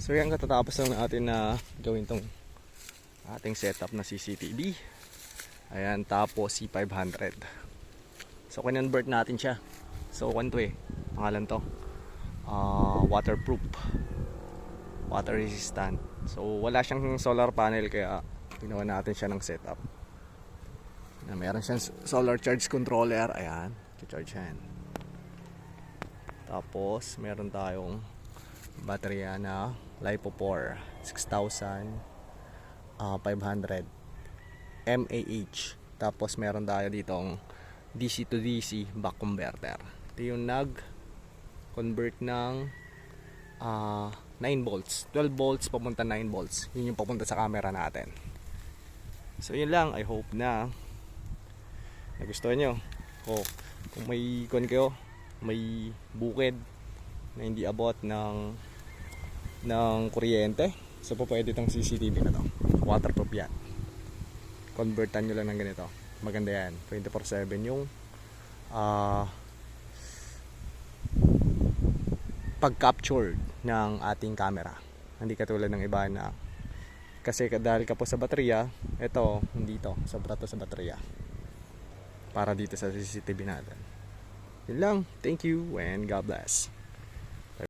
So yan, katatapos lang natin na gawin tong ating setup na CCTV. Ayan, tapos C500. So kinonvert natin siya. So kwanto pangalan to, waterproof, water resistant. So wala siyang solar panel, kaya ginawa natin siya ng setup na meron siyang solar charge controller. Ayan, charge yan. Tapos meron tayong baterya na LiPo4 6500 mAh. Tapos meron tayo ditong DC to DC back converter. Ito yung nag-convert ng 9 volts, 12 volts papunta 9 volts. Yun yung papunta sa camera natin. So yun lang, I hope na nagustuhan nyo. Kung may kayo, may bukid na hindi abot ng kuryente, so po pwede itong CCTV na to. Waterproof yan. Convertan nyo lang ng ganito. Maganda yan. 24/7 yung pag-capture ng ating camera. Hindi katulad ng iba na kasi dahil ka po sa baterya, ito hindi to, sobra to sa baterya para dito sa CCTV natin. Yun lang. Thank you and God bless.